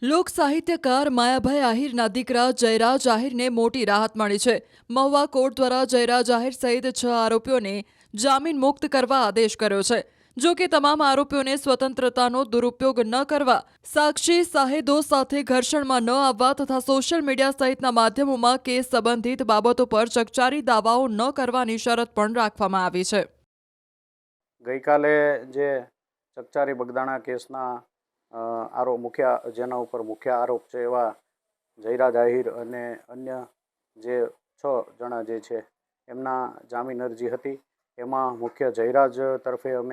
લોક સાહિત્યકાર માયાભાઈ આહિરના દીકરા જયરાજ આહિરને મોટી રાહત મળી છે। મહુવા કોર્ટ દ્વારા જયરાજ આહિર સહિત 6 આરોપીઓને જામીન મુક્ત કરવા આદેશ કર્યો છે। જો કે તમામ આરોપીઓને સ્વતંત્રતાનો દુરુપયોગ ન કરવા, સાક્ષી સાહેદો સાથે ઘર્ષણમાં ન આવવા તથા સોશિયલ મીડિયા સહિતના માધ્યમોમાં કેસ સંબંધિત બાબતો પર ચકચારી દાવાઓ ન કરવાની શરત પણ રાખવામાં આવી છે। ગઈકાલે જે ચકચારી બગદાણા કેસના જેના ઉપર મુખ્ય આરોપ છે એવા જયરાજ આહિર અને અન્ય જે 6 જણા જે છે એમના જામીન અરજી હતી। એમાં મુખ્ય જયરાજ તરફે હું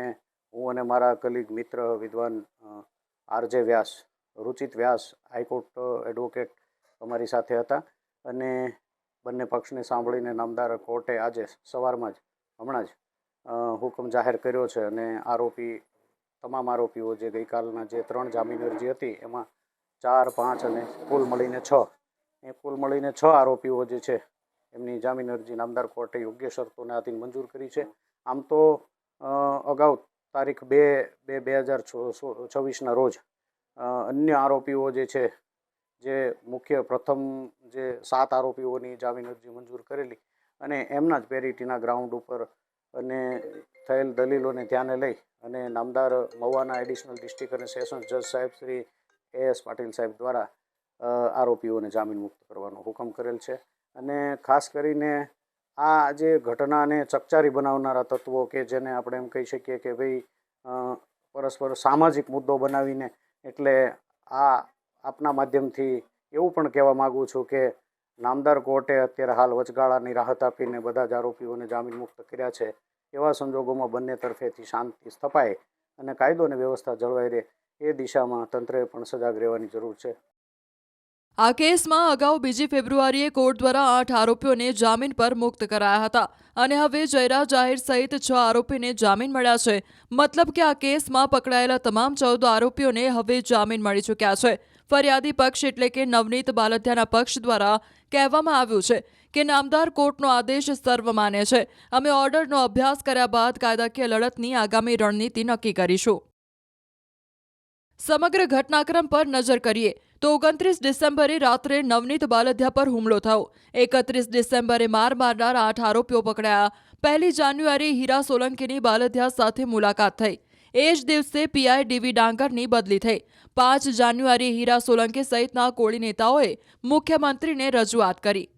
અને મારા કલીગ મિત્ર વિદ્વાન આરજે વ્યાસ, રુચિત વ્યાસ, હાઈકોર્ટ એડવોકેટ અમારી સાથે હતા અને બંને પક્ષને સાંભળીને નામદાર કોર્ટે આજે સવારમાં જ હમણાં જ હુકમ જાહેર કર્યો છે અને તમામ આરોપીઓ જે ગઈકાલના જે 3 જામીન અરજી હતી એમાં 4, 5 અને કુલ મળીને 6 આરોપીઓ જે છે એમની જામીન અરજી નામદાર કોર્ટે યોગ્ય શરતોને આધીન મંજૂર કરી છે। આમ તો અગાઉ તારીખ 2/2/2024ના રોજ અન્ય આરોપીઓ જે છે જે મુખ્ય પ્રથમ જે 7 આરોપીઓની જામીન અરજી મંજૂર કરેલી અને એમના જ પેરિટીના ગ્રાઉન્ડ ઉપર અને થયેલ દલીલોને ધ્યાને લઈ અને નામદાર મહુવાના એડિશનલ ડિસ્ટ્રિક્ટ અને સેશન્સ જજ સાહેબ શ્રી AS પાટીલ સાહેબ દ્વારા આરોપીઓને જામીન મુક્ત કરવાનો હુકમ કરેલ છે। અને ખાસ કરીને આ જે ઘટનાને ચકચારી બનાવનારા તત્વો કે જેને આપણે એમ કહી શકીએ કે ભાઈ પરસ્પર સામાજિક મુદ્દો બનાવીને, એટલે આપના માધ્યમથી એવું પણ કહેવા માગું છું કે નામદાર કોર્ટે અત્યારે હાલ વચગાળાની રાહત આપીને બધા જ આરોપીઓને જામીન મુક્ત કર્યા છે। એવા સંજોગોમાં બંને તરફેથી શાંતિ સ્થપાય અને કાયદો અને વ્યવસ્થા જળવાઈ રહે એ દિશામાં તંત્રએ પણ સજાગ રહેવાની જરૂર છે। આ કેસમાં અગાઉ 2 ફેબ્રુઆરીએ કોર્ટ દ્વારા 8 આરોપીઓને જામીન પર મુક્ત કરાયા હતા અને હવે જયરાજ આહિર સહિત 6 આરોપીને જામીન મળ્યા છે। મતલબ કે આ કેસમાં પકડાયેલા તમામ 14 આરોપીઓને હવે જામીન મળી ચૂક્યા છે। ફરિયાદી પક્ષ એટલે કે નવનીત બાલદિયાના પક્ષ દ્વારા કહેવામાં આવ્યું છે કે નામદાર કોર્ટનો આદેશ સર્વમાન્ય છે। અમે ઓર્ડરનો અભ્યાસ કર્યા બાદ કાયદાકીય લડતની આગામી રણનીતિ નક્કી કરીશું। સમગ્ર ઘટનાક્રમ પર નજર કરીએ તો 29 ડિસેમ્બરે રાત્રે નવનીત બાલદિયા પર હુમલો થયો। 31 ડિસેમ્બરે માર મારનાર 8 આરોપીઓ પકડાયા। 1 જાન્યુઆરીએ હીરા સોલંકીની બાલદિયા સાથે મુલાકાત થઈ। એ જ દિવસે પીઆઈ ડીવી ડાંગરની બદલી થઈ। 5 જાન્યુઆરીએ હીરા સોલંકી સહિતના કોળી નેતાઓએ મુખ્યમંત્રીને રજૂઆત કરી।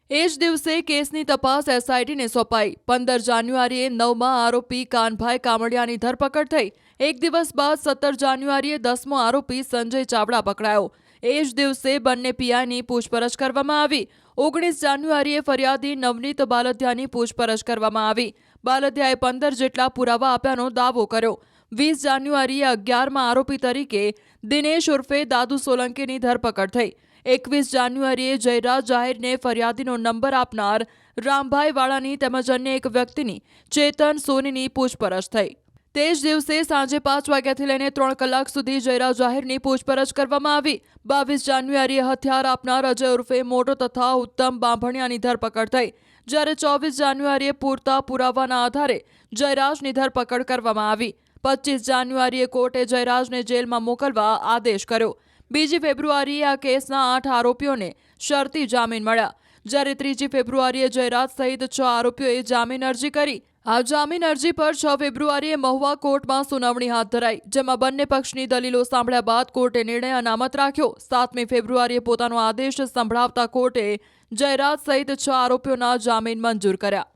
એ જ દિવસે કેસની તપાસ એસઆઈટીને સોંપાઈ। 15 જાન્યુઆરીએ 9મા આરોપી કાનભાઈ કામડિયાની ધરપકડ થઈ। એક દિવસ બાદ 17 જાન્યુઆરીએ 10મો આરોપી સંજય ચાવડા પકડાયો। એ જ દિવસે બંને પીઆઈની પૂછપરછ કરવામાં આવી। 19 જાન્યુઆરીએ ફરિયાદી નવનીત બાલદિયાની પૂછપરછ કરવામાં આવી। બાલદિયાએ 15 જેટલા પુરાવા આપ્યાનો દાવો કર્યો। 20 જાન્યુઆરીએ 11મા આરોપી તરીકે દિનેશ ઉર્ફે દાદુ સોલંકીની ધરપકડ થઈ। 21 જાન્યુઆરીએ જયરાજ આહિરને ફરિયાદીનો નંબર આપનાર રામભાઈ વાળાની તેમજ અન્ય એક વ્યક્તિની ચેતન સોનીની પૂછપરછ થઈ। તે જ દિવસે સાંજે 5 વાગ્યાથી લઈને 3 કલાક સુધી જયરાજ આહિરની પૂછપરછ કરવામાં આવી। 22 જાન્યુઆરીએ હથિયાર આપનાર અજય ઉર્ફે મોટો તથા ઉત્તમ બાંભણિયાની ધરપકડ થઈ, જ્યારે 24 જાન્યુઆરીએ પૂરતા પુરાવાના આધારે જયરાજની ધરપકડ કરવામાં આવી। 25 જાન્યુઆરીએ કોર્ટે જયરાજને જેલમાં મોકલવા આદેશ કર્યો। 2 ફેબ્રુઆરીએ આ કેસના 8 આરોપીઓને શરતી જામીન મળ્યા, જ્યારે 3 ફેબ્રુઆરીએ જયરાજ સહિત 6 આરોપીઓએ જામીન અરજી કરી। આ જામીન અરજી પર 6 ફેબ્રુઆરીએ મહુવા કોર્ટમાં સુનાવણી હાથ ધરાઈ, જેમાં બંને પક્ષની દલીલો સાંભળ્યા બાદ કોર્ટે નિર્ણય અનામત રાખ્યો। 7મી ફેબ્રુઆરીએ પોતાનો આદેશ સંભળાવતા કોર્ટે જયરાજ સહિત 6 આરોપીઓના જામીન મંજૂર કર્યા।